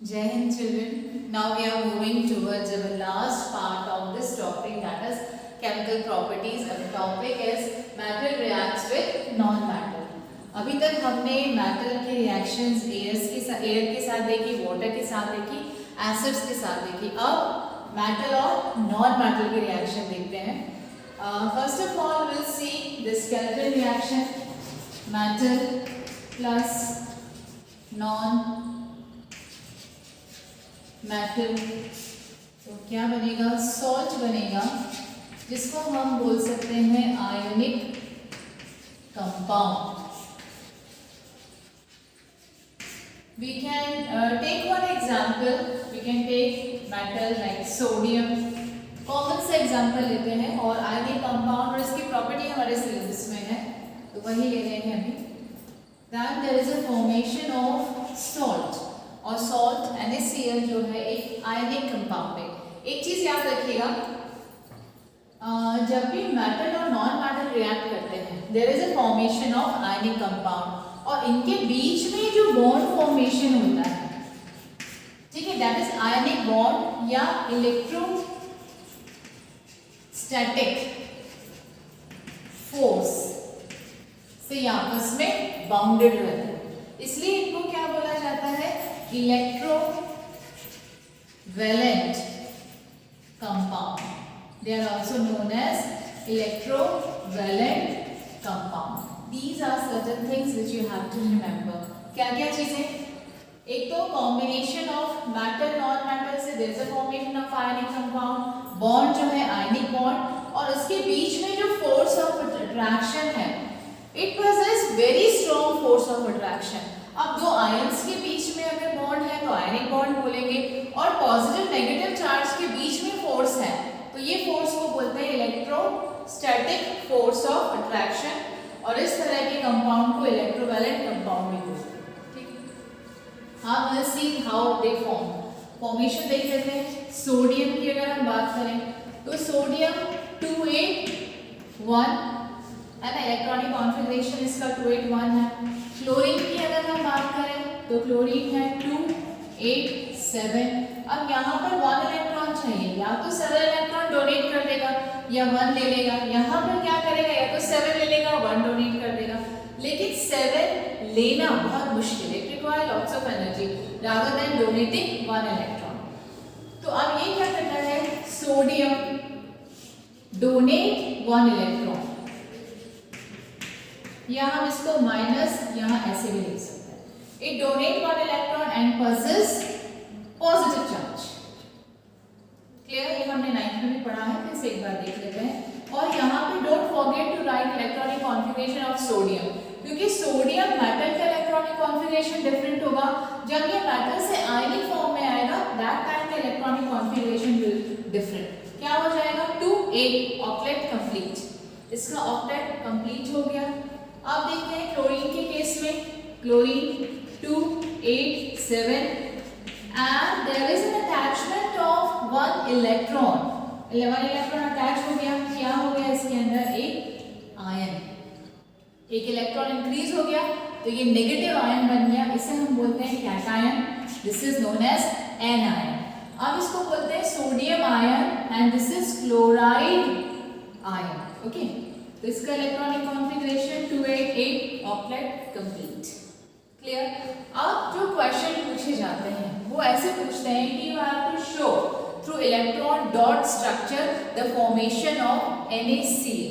Jai Hind children. Now we are moving towards our last part of this topic, that is chemical properties. Our topic is metal reacts with non-metal. अभी तक हमने metal के reactions air के साथ देखी, water के साथ देखी, एसिड्स के साथ देखी. अब मेटल और नॉन मेटल के रिएक्शन देखते हैं. First of all will see this chemical reaction metal plus non metal. तो क्या बनेगा? सॉल्ट बनेगा, जिसको हम बोल सकते हैं ionic compound. We can take one example. We can take metal like sodium. Common से एग्जाम्पल लेते हैं और आयोनिक कंपाउंड और इसकी प्रॉपर्टी हमारे सिलेबस में है, तो वही ले रहे हैं अभी. Then there is a formation of salt. और सॉल्ट NaCl जो है एक आयनिक कंपाउंड है. एक चीज याद रखिएगा, जब भी मेटल और नॉन मेटल रिएक्ट करते हैं there is a formation of ionic compound, और इनके बीच में जो बॉन्ड फॉर्मेशन होता है, ठीक है, दैट इज आयनिक बॉन्ड या इलेक्ट्रोस्टैटिक फोर्स से ये आपस में बाउंडेड रहते हैं. इसलिए इनको क्या बोला जाता है? Electrovalent compound. They are also known as electrovalent compound. These are certain things which you have to remember. क्या क्या चीजें? एक तो combination of metal non metal से there is a formation of ionic compound. Bond जो है ionic bond, और उसके बीच में जो फोर्स ऑफ अट्रैक्शन है, it possesses very strong force of attraction. अब दो आयंस के बीच में अगर बॉन्ड है तो आयनिक बॉन्ड बोलेंगे, और पॉजिटिव नेगेटिव चार्ज के बीच में फोर्स है तो ये फोर्स को बोलते हैं इलेक्ट्रोस्टैटिक फोर्स ऑफ अट्रैक्शन, और इस तरह के कंपाउंड को इलेक्ट्रोवैलेंट कंपाउंड भी बोलते हैं. ठीक है, हाँ, will see how they form. Formation देख लेते हैं. सोडियम की अगर हम बात करें तो सोडियम 281 है ना, इलेक्ट्रॉनिक कॉन्फ़िगरेशन इसका 281 है. क्लोरीन की अगर हम बात करें तो क्लोरीन है 287. अब यहाँ पर 1 इलेक्ट्रॉन चाहिए, या तो 7 इलेक्ट्रॉन डोनेट कर देगा या 1 ले लेगा. यहाँ पर क्या करेगा? या तो 7 ले लेगा, 1 डोनेट कर देगा. लेकिन 7 लेना बहुत मुश्किल है, it require lots of energy rather than donating 1 electron. तो अब ये क्या करता है? सोडियम डोनेट 1 इलेक्ट्रॉन, या हम इसको माइनस यहाँ ऐसे भी लिख सकते हैं. It donate 1 electron and possesses positive charge. Clear? ये हमने 9th में भी पढ़ा है, फिर से एक बार देख लेते हैं. और यहाँ पे don't forget to write electronic configuration of sodium, क्योंकि सोडियम मेटल का इलेक्ट्रॉनिक कॉन्फ़िगरेशन डिफरेंट होगा. जब ये मेटल से आयनिक फॉर्म में आएगा दैट टाइम का इलेक्ट्रॉनिक कॉन्फ़िगरेशन विल डिफरेंट. क्या हो जाएगा? 2 ऑक्टेट कंप्लीट. इसका ऑक्टेट कंप्लीट हो गया. अब देखते हैं क्लोरीन के केस में. Chlorine 287 and there is an attachment of 1 electron. 1 electron attach हो गया. क्या हो गया? इसके अंदर एक आयन, एक इलेक्ट्रॉन इंक्रीज हो गया, तो ये नेगेटिव आयन बन गया. इसे हम बोलते हैं cation. This is known as anion. अब इसको बोलते हैं sodium ion and this is chloride ion. Okay, तो इसका electronic configuration 288 octet complete. Clear? अब जो क्वेश्चन पूछे जाते हैं वो ऐसे पूछते हैं कि you have to show through electron dot structure the formation of NaCl.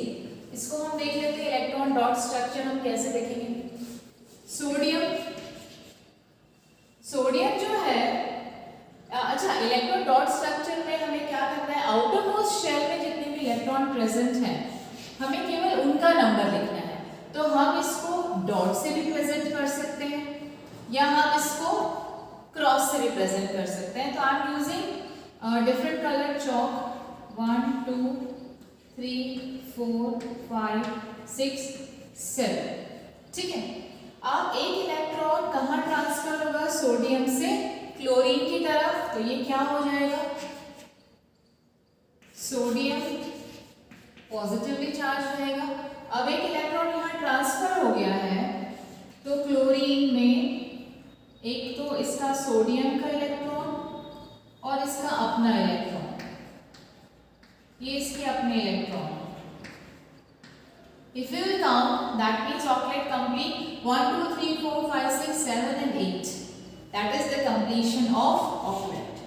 इसको हम देख लेते हैं. इलेक्ट्रॉन डॉट स्ट्रक्चर हम कैसे देखेंगे? सोडियम जो है, अच्छा, इलेक्ट्रॉन डॉट स्ट्रक्चर में हमें क्या करना है? आउटर मोस्ट शेल में जितने भी इलेक्ट्रॉन प्रेजेंट हैं हमें केवल उनका नंबर लिखना है. तो हम इसको डॉट से भी प्रेजेंट कर सकते हैं या हम इसको क्रॉस से भी प्रेजेंट कर सकते हैं. तो I am using different colour chalk. 1 2 3 4 5 6 7. ठीक है, अब एक इलेक्ट्रॉन कहाँ ट्रांसफर होगा? सोडियम से क्लोरीन की तरफ. तो ये क्या हो जाएगा? सोडियम पॉजिटिवली चार्ज रहेगा. अब एक इलेक्ट्रॉन यहाँ ट्रांसफर हो गया है तो क्लोरीन में एक तो इसका सोडियम का इलेक्ट्रॉन और इसका अपना इलेक्ट्रॉन, ये इसके अपने electron. If you will count, that means octet complete 1, 2, 3, 4, 5, 6, 7 and 8. That is the completion of octet.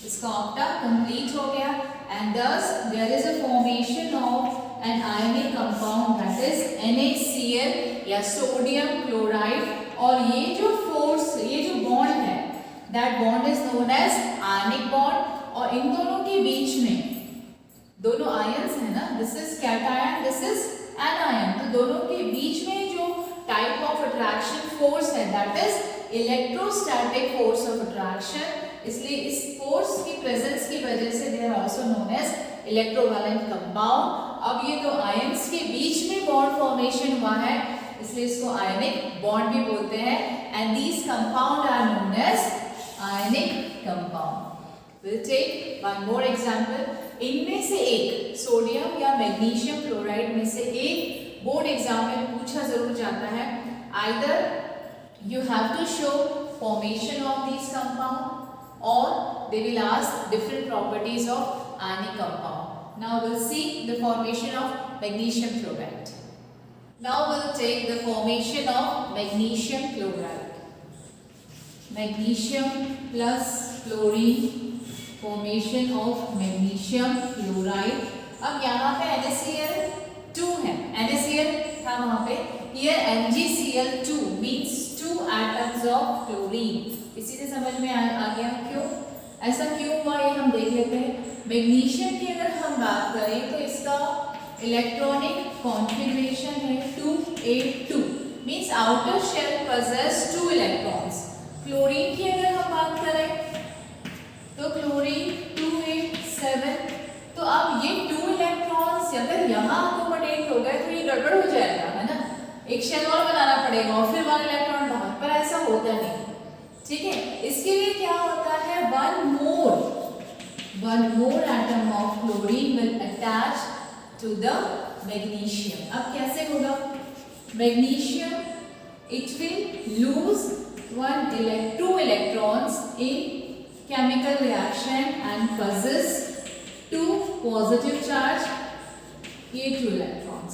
इसका octa complete हो गया and thus there is a formation of an ionic compound that is NaCl या sodium chloride. और ये जो force, ये जो bond है, that bond is known as ionic bond। और इन दोनों के बीच में दोनों आयंस है ना, this is cation, this is anion, तो दोनों के बीच में जो टाइप ऑफ अट्रैक्शन फोर्स है that is electrostatic force of attraction. इसलिए इस फोर्स की प्रेजेंस की वजह से they are also known as electrovalent compound. अब ये दो आयंस के बीच में बॉन्ड फॉर्मेशन हुआ है, इसलिए इसको आयनिक बॉन्ड भी बोलते हैं and these compound are known as ionic compound. Will take one more example. इनमें से एक सोडियम या मैग्नीशियम क्लोराइड में से एक बोर्ड एग्जाम में पूछा जरूर जाता है। Either you have to show formation of this compound और they will ask different properties of ionic compound. Now will see the formation of magnesium chloride. Now we'll take the formation of magnesium chloride. Magnesium plus chlorine, formation of magnesium chloride. अब यहाँ पे NaCl2 है, NaCl था वहाँ पे, here MgCl2 means 2 atoms of chlorine। इसी से समझ में आ गया क्यों ऐसा क्यों हुआ, ये हम देख लेते हैं। मैग्नीशियम की अगर हम बात करें तो इसका इलेक्ट्रॉनिक कॉन्फ़िगरेशन है 2a2 means outer shell possess 2 electrons. Chlorine की अगर हम बात करें तो क्लोरीन 2a7, तो अब ये 2 इलेक्ट्रॉन्स अगर यहाँ अकोमोडेट हो गए तो ये गड़बड़ हो जाएगा, है ना, एक शेल और बनाना पड़ेगा और फिर 1 इलेक्ट्रॉन बाहर, पर ऐसा होता नहीं। ठीक है, इसके लिए क्या होता है, one more atom of chlorine will attach to the magnesium। अब कैसे होगा, magnesium it will lose 2 electrons in chemical reaction and possess 2 positive charge, ये 2 electrons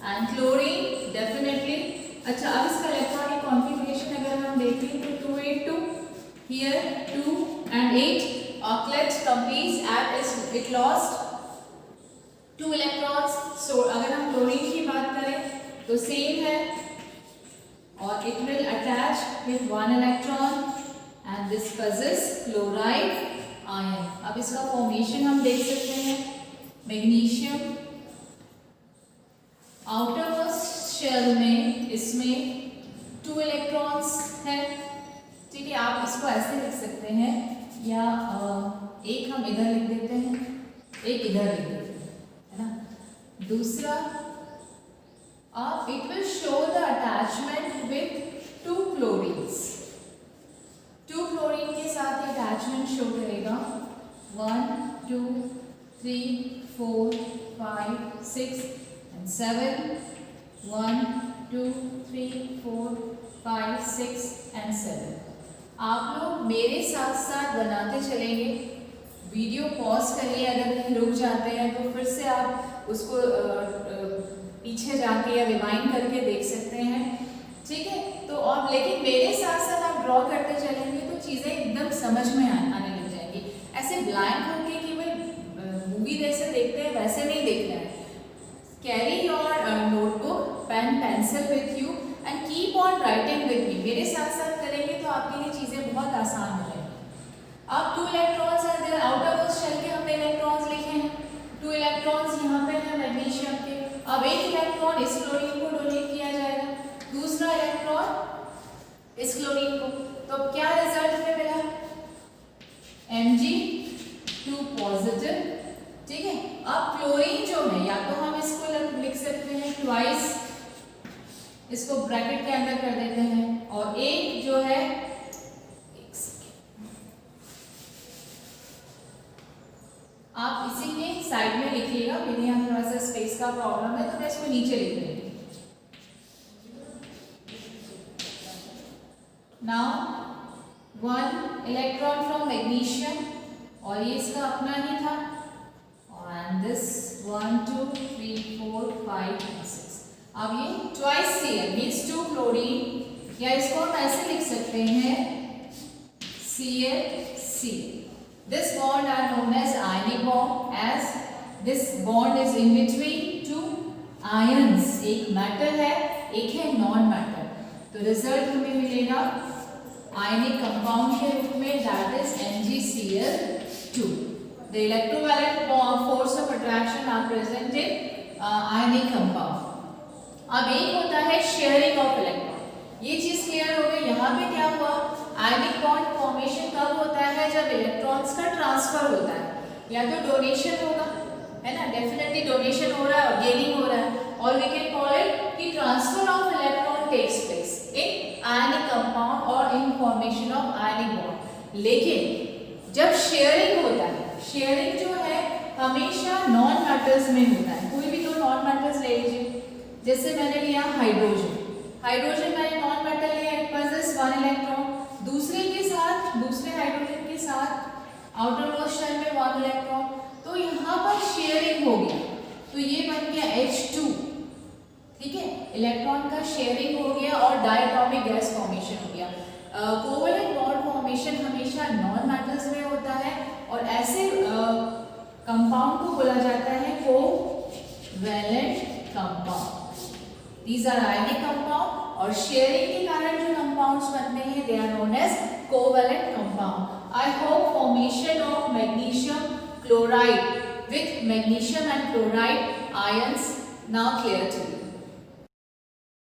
and chlorine definitely। अच्छा, अब इसका इलेक्ट्रॉनिक कॉन्फ़िगरेशन अगर हम देखें तो 2a2 here 2 and 8 octet completes at it lost 2 electrons। so अगर हम क्लोरीन की बात करें तो सेम है और it will attach with 1 electron and this possess chloride ion। अब इसका फॉर्मेशन हम देख सकते हैं, मैग्नीशियम आउटर मोस्ट शेल में इसमें 2 इलेक्ट्रॉन्स है। ठीक है, आप इसको ऐसे लिख सकते हैं या एक हम इधर लिख देते हैं, एक इधर लिख देते हैं, है ना। दूसरा आप it will show the attachment with 2 chlorines, 2 chlorine के साथ अटैचमेंट शो करेगा 1 2 3 4 5 6 and 7 1 2 3 4 5 6 and 7। आप लोग मेरे साथ साथ बनाते चलेंगे, वीडियो पॉज करिए, अगर कहीं रुक जाते हैं तो फिर से आप उसको पीछे जाके या रिवाइंड करके देख सकते हैं। ठीक है, तो और लेकिन मेरे साथ साथ आप ड्रॉ करते चलेंगे तो चीज़ें एकदम समझ में आने लग जाएंगी। ऐसे ब्लैंक होके कि भाई मूवी जैसे देखते हैं वैसे नहीं देखना है। Carry your notebook pen pencil with you and keep on writing with me. मेरे साथ साथ करेंगे तो आपके लिए चीज़ें बहुत आसान हो जाएंगी। अब 2 इलेक्ट्रॉन्स हैं, देयर आउटर मोस्ट शेल के हमने इलेक्ट्रॉन्स लिखे हैं, 2 इलेक्ट्रॉन्स यहाँ पे हैं मैग्नीशियम के। अब एक इलेक्ट्रॉन इस क्लोरीन को डोनेट किया जाएगा, दूसरा इलेक्ट्रॉन इस क्लोरीन को, तो क्या रिजल्ट में मिला, Mg2 पॉजिटिव। ठीक है, अब क्लोरीन जो है या तो हम इसको लिख सकते हैं ट्वाइस, इसको ब्रैकेट के अंदर कर देते हैं, और एक जो है आप इसी के साइड में लिखिएगा, मेरे यहाँ थोड़ा सा स्पेस का प्रॉब्लम है तो मैं इसको नीचे लिख रही हूँ। नाउ 1 इलेक्ट्रॉन फ्रॉम मैग्नीशियम, और ये इसका अपना ही था, एंड दिस 1 2 3 4 5 and 6। अब ये ट्वाइस Cl मीन्स 2 क्लोरीन, या इसको हम ऐसे लिख सकते हैं Cl. This bond are known as ionic bond, as this bond is in between two ions. एक मेटल है, एक है नॉन मेटल, तो रिजल्ट हमें मिलेगा आयनिक कंपाउंड के रूप में, that is MgCl2. The electrovalent force of attraction are present in ionic compound. अब एक होता है शेयरिंग ऑफ इलेक्ट्रॉन, ये चीज क्लियर हो गई। यहाँ पे क्या हुआ, आयनिक बॉन्ड फॉर्मेशन कब होता है, जब इलेक्ट्रॉन्स का ट्रांसफर होता है, या तो डोनेशन होगा, है ना, डेफिनेटली डोनेशन हो रहा है और गेनिंग हो रहा है, और वी कैन कॉल इट कि transfer of electron takes place in ionic compound और in formation of ionic bond. लेकिन जब शेयरिंग होता है, शेयरिंग जो है हमेशा नॉन मेटल्स में होता है। कोई भी दो नॉन मेटल्स ले लीजिए, जैसे मैंने लिया हाइड्रोजन, हाइड्रोजन मैंने नॉन मेटल लिया, इट पॉसेस 1 इलेक्ट्रॉन, दूसरे के साथ, दूसरे हाइड्रोजन के साथ आउटर मोस्ट शेल में 1 इलेक्ट्रॉन, तो यहाँ पर शेयरिंग हो गया, तो ये बन गया H2, ठीक है, इलेक्ट्रॉन का शेयरिंग हो गया और डायटॉमिक गैस फॉर्मेशन हो गया। कोवैलेंट बॉन्ड फॉर्मेशन हमेशा नॉन मेटल्स में होता है, और ऐसे कंपाउंड को बोला जाता है covalent compound. These are ionic compound, और शेयरिंग के कारण जो कंपाउंड्स बनते हैं they are known as covalent compound. I hope formation of magnesium chloride with magnesium and chloride ions now clear to you.